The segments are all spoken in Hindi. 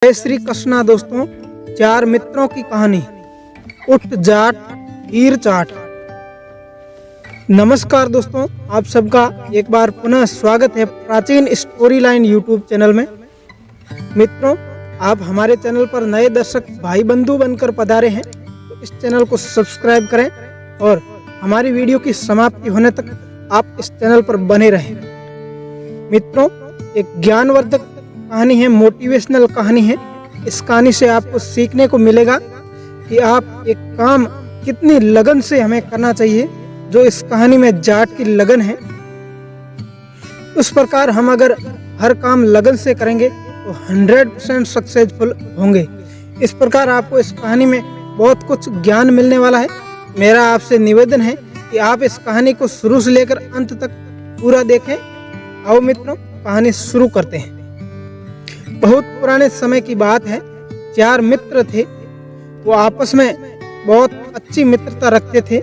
जय श्री कृष्णा दोस्तों। चार मित्रों की कहानी, उठ जाट हीर चाट। नमस्कार दोस्तों, आप सबका एक बार पुनः स्वागत है प्राचीन स्टोरी लाइन यूट्यूब चैनल में। मित्रों, आप हमारे चैनल पर नए दर्शक भाई बंधु बनकर पधारे हैं तो इस चैनल को सब्सक्राइब करें और हमारी वीडियो की समाप्ति होने तक आप इस चैनल पर बने रहें। मित्रों, एक ज्ञानवर्धक कहानी है, मोटिवेशनल कहानी है। इस कहानी से आपको सीखने को मिलेगा कि आप एक काम कितनी लगन से हमें करना चाहिए। जो इस कहानी में जाट की लगन है, उस प्रकार हम अगर हर काम लगन से करेंगे तो 100% सक्सेसफुल होंगे। इस प्रकार आपको इस कहानी में बहुत कुछ ज्ञान मिलने वाला है। मेरा आपसे निवेदन है कि आप इस कहानी को शुरू से लेकर अंत तक पूरा देखें। आओ मित्रों, कहानी शुरू करते हैं। बहुत पुराने समय की बात है। चार मित्र थे, वो आपस में बहुत अच्छी मित्रता रखते थे।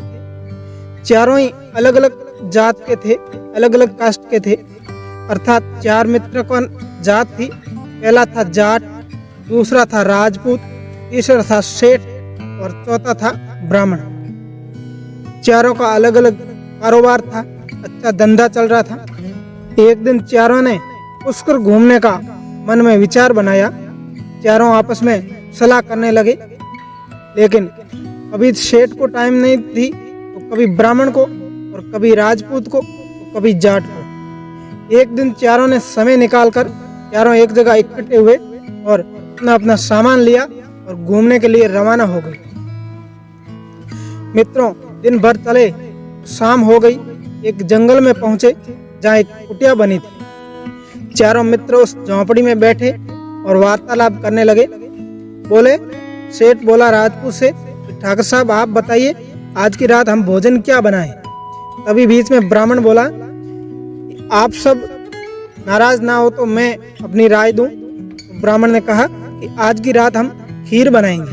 चारों ही अलग अलग जात के थे, अलग अलग कास्ट के थे। अर्थात चार मित्र का जात थी। पहला था जाट, दूसरा था राजपूत, तीसरा था सेठ और चौथा था ब्राह्मण। चारों का अलग अलग कारोबार था, अच्छा धंधा चल रहा था। एक दिन चारों ने पुष्कर घूमने का मन में विचार बनाया। चारों आपस में सलाह करने लगे, लेकिन कभी सेठ को टाइम नहीं थी तो कभी ब्राह्मण को और कभी राजपूत को तो कभी जाट को। एक दिन चारों ने समय निकालकर चारों एक जगह इकट्ठे हुए और अपना अपना सामान लिया और घूमने के लिए रवाना हो गए। मित्रों, दिन भर चले, शाम हो गई। एक जंगल में पहुंचे जहाँ एक कुटिया बनी थी। चारों मित्र उस झोंपड़ी में बैठे और वार्तालाप करने लगे। बोले, सेठ बोला राजपूत से, ठाकुर साहब आप बताइए आज की रात हम भोजन क्या बनाएं। तभी बीच में ब्राह्मण बोला, आप सब नाराज ना हो तो मैं अपनी राय दूं। तो ब्राह्मण ने कहा कि आज की रात हम खीर बनाएंगे।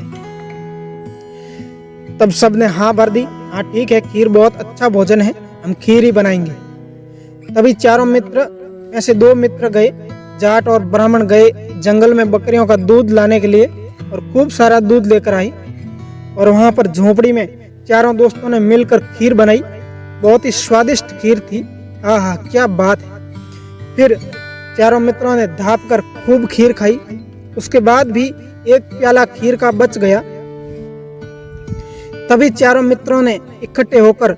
तब सब ने हाँ भर दी। हाँ ठीक है, खीर बहुत अच्छा भोजन है, हम खीर ही बनाएंगे। तभी चारों मित्र में से दो मित्र गए, जाट और ब्राह्मण गए जंगल में बकरियों का दूध लाने के लिए और खूब सारा दूध लेकर आई। और वहां पर झोपड़ी में चारों दोस्तों ने मिलकर खीर बनाई। बहुत ही स्वादिष्ट खीर थी। आहा, क्या बात है। फिर चारों मित्रों ने धाप कर खूब खीर खाई। उसके बाद भी एक प्याला खीर का बच गया। तभी चारों मित्रों ने इकट्ठे होकर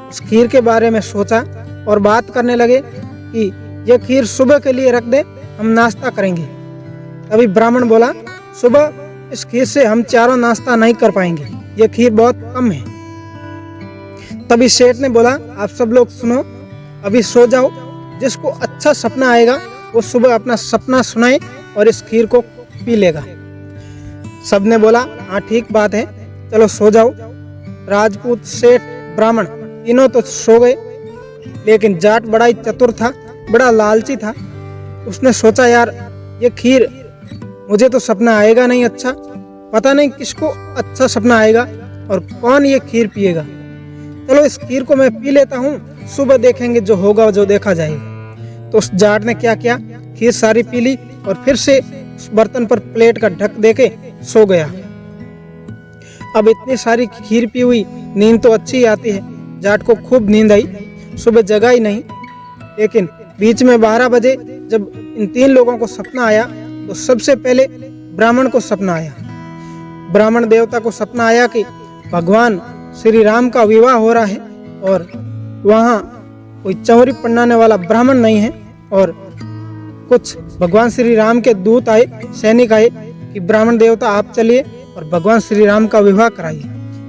उस खीर के बारे में सोचा और बात करने लगे कि यह खीर सुबह के लिए रख दे, हम नाश्ता करेंगे। तभी ब्राह्मण बोला, सुबह इस खीर से हम चारों नाश्ता नहीं कर पाएंगे, यह खीर बहुत कम है। तभी सेठ ने बोला, आप सब लोग सुनो, अभी सो जाओ। जिसको अच्छा सपना आएगा वो सुबह अपना सपना सुनाए और इस खीर को पी लेगा। सबने बोला, हाँ ठीक बात है, चलो सो जाओ। राजपूत, सेठ, ब्राह्मण तीनों तो सो गए, लेकिन जाट बड़ा ही चतुर था, बड़ा लालची था। उसने सोचा, यार ये खीर मुझे तो सपना आएगा नहीं अच्छा, पता नहीं किसको अच्छा सपना आएगा और कौन ये खीर पिएगा। चलो इस खीर को मैं पी लेता हूँ, सुबह देखेंगे, जो होगा जो देखा जाएगा। तो उस जाट ने क्या किया, खीर सारी पी ली और फिर से उस बर्तन पर प्लेट का ढक देके सो गया। अब इतनी सारी खीर पी हुई, नींद तो अच्छी आती है। जाट को खूब नींद आई, सुबह जगा ही नहीं। लेकिन बीच में 12 बजे जब इन तीन लोगों को सपना आया तो सबसे पहले ब्राह्मण को सपना आया। ब्राह्मण देवता को सपना आया कि भगवान श्री राम का विवाह हो रहा है और वहाँ कोई चौरी पन्नाने वाला ब्राह्मण नहीं है। और कुछ भगवान श्री राम के दूत आए, सैनिक आए कि ब्राह्मण देवता आप चलिए और भगवान श्री राम का विवाह कराइए।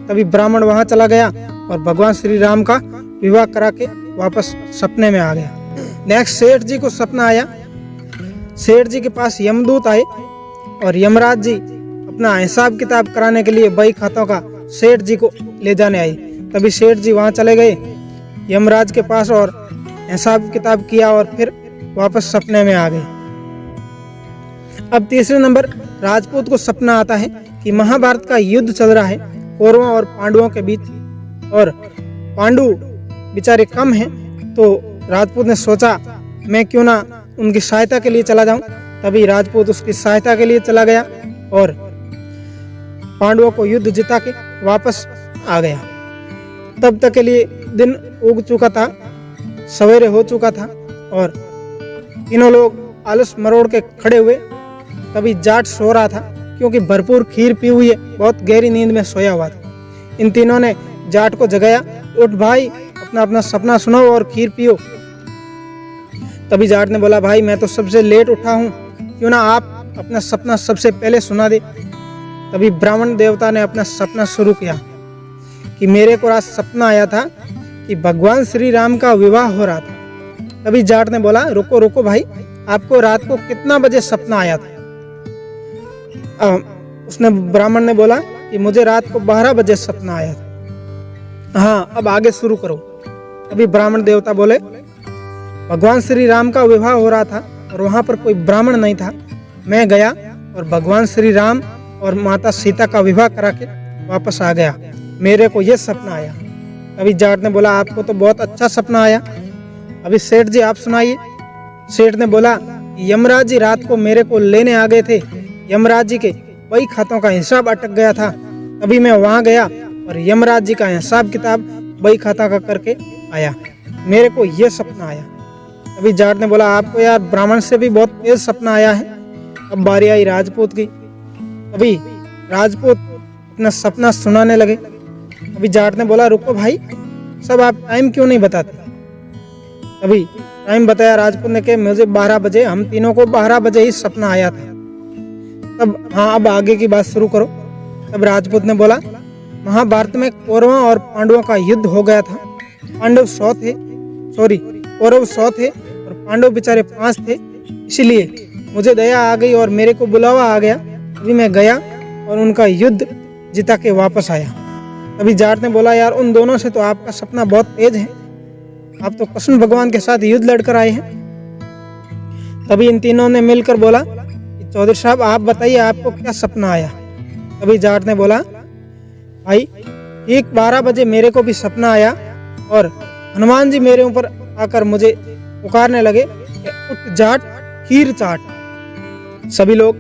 तभी ब्राह्मण वहाँ चला गया और भगवान श्री राम का विवाह करा के वापस सपने में आ गया। नेक्स्ट सेठ जी को सपना आया। सेठ जी के पास यमदूत आए और यमराज जी अपना हिसाब किताब कराने के लिए बही खातों का सेठ जी को ले जाने आए। तभी सेठ जी वहां चले गए यमराज के पास और हिसाब किताब किया और फिर वापस सपने में आ गए। अब तीसरे नंबर राजपूत को सपना आता है कि महाभारत का युद्ध चल रहा है कौरवों और पांडवों के बीच, और पांडु बेचारे कम हैं। तो राजपूत ने सोचा, मैं क्यों ना उनकी सहायता के लिए चला जाऊं। तभी राजपूत उसकी सहायता के लिए चला गया और पांडवों को युद्ध जिता के वापस आ गया। तब तक के लिए दिन उग चुका था, सवेरे हो चुका था और तीनों लोग आलस मरोड़ के खड़े हुए। तभी जाट सो रहा था क्योंकि भरपूर खीर पी हुई है, बहुत गहरी नींद में सोया हुआ था। इन तीनों ने जाट को जगाया, उठ भाई, अपना अपना सपना सुनाओ और खीर पियो। तभी जाट ने बोला, भाई मैं तो सबसे लेट उठा हूँ, क्यों ना आप अपना सपना सबसे पहले सुना दे। तभी ब्राह्मण देवता ने अपना सपना शुरू किया कि मेरे को आज सपना आया था कि भगवान श्री राम का विवाह हो रहा था। तभी जाट ने बोला, रुको रुको भाई, आपको रात को कितना बजे सपना आया था? उसने ब्राह्मण ने बोला कि मुझे रात को 12 बजे सपना आया था। हाँ, अब आगे शुरू करो। तभी ब्राह्मण देवता बोले, भगवान श्री राम का विवाह हो रहा था और वहां पर कोई ब्राह्मण नहीं था। मैं गया और भगवान श्री राम और माता सीता का विवाह करा के वापस आ गया। मेरे को यह सपना आया। तभी जाट ने बोला, आपको तो बहुत अच्छा सपना आया, अभी सेठ जी आप सुनाइए। सेठ ने बोला, यमराज जी रात को मेरे को लेने आ गए थे। यमराज जी के बही खातों का हिसाब अटक गया था। तभी मैं वहां गया और यमराज जी का हिसाब किताब बही खाता का करके आया। मेरे को यह सपना आया। तभी जाट ने बोला, आपको यार ब्राह्मण से भी बहुत तेज सपना आया है। अब बारी आई राजपूत की। तभी राजपूत अपना सपना सुनाने लगे। अभी जाट ने बोला, रुको भाई, सब आप टाइम क्यों नहीं बताते? तभी टाइम बताया राजपूत ने कि मुझे 12 बजे, हम तीनों को 12 बजे ही सपना आया था। तब हाँ, अब आगे की बात शुरू करो। तब राजपूत ने बोला, महाभारत में कौरवों और पांडवों का युद्ध हो गया था। कौरव 100 थे और पांडव बेचारे 5 थे। इसीलिए मुझे दया आ गई और मेरे को बुलावा आ गया। अभी मैं गया और उनका युद्ध जिता के वापस आया। तभी जाट ने बोला, यार उन दोनों से तो आपका सपना बहुत तेज है, आप तो कृष्ण भगवान के साथ युद्ध लड़कर आए हैं। तभी इन तीनों ने मिलकर बोला कि चौधरी साहब आप बताइए, आपको क्या सपना आया? तभी जाट ने बोला, भाई ठीक 12 बजे मेरे को भी सपना आया और हनुमान जी मेरे ऊपर आकर मुझे पुकारने लगे, उठ जाट खीर चाट। सभी लोग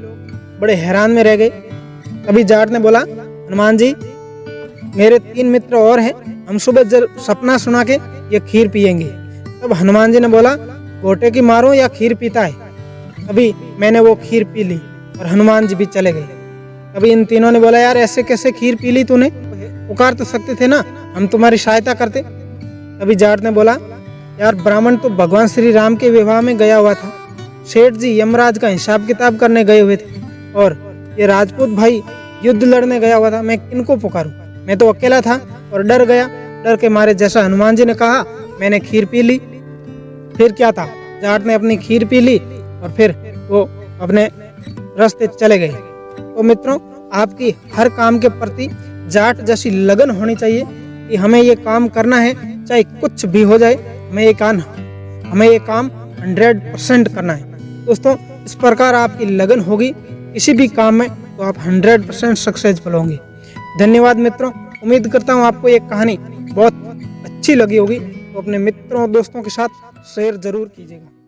बड़े हैरान में रह गए। तभी जाट ने बोला, हनुमान जी मेरे 3 मित्र और हैं, हम सुबह जब सपना सुना के ये खीर पियेंगे। तब हनुमान जी ने बोला, गोटे की मारो या खीर पीता है? तभी मैंने वो खीर पी ली और हनुमान जी भी चले गए। तभी इन तीनों ने बोला, यार ऐसे कैसे खीर पी ली तूने? पुकार तो सकते थे ना, हम तुम्हारी सहायता करते। तभी जाट ने बोला, यार ब्राह्मण तो भगवान श्री राम के विवाह में गया हुआ था, सेठ जी यमराज का हिसाब किताब करने गए हुए थे और ये राजपूत भाई युद्ध लड़ने गया हुआ था। मैं किनको पुकारूं? मैं तो अकेला था और डर गया। डर के मारे जैसा हनुमान जी ने कहा मैंने खीर पी ली। फिर क्या था, जाट ने अपनी खीर पी ली और फिर वो अपने रास्ते चले गए। तो मित्रों, आपकी हर काम के प्रति जाट जैसी लगन होनी चाहिए कि हमें ये काम करना है, चाहे कुछ भी हो जाए, हमें ये काम 100% करना है। दोस्तों, इस प्रकार आपकी लगन होगी किसी भी काम में तो आप 100% सक्सेसफुल होंगे। धन्यवाद मित्रों, उम्मीद करता हूँ आपको ये कहानी बहुत अच्छी लगी होगी। तो अपने मित्रों और दोस्तों के साथ शेयर जरूर कीजिएगा।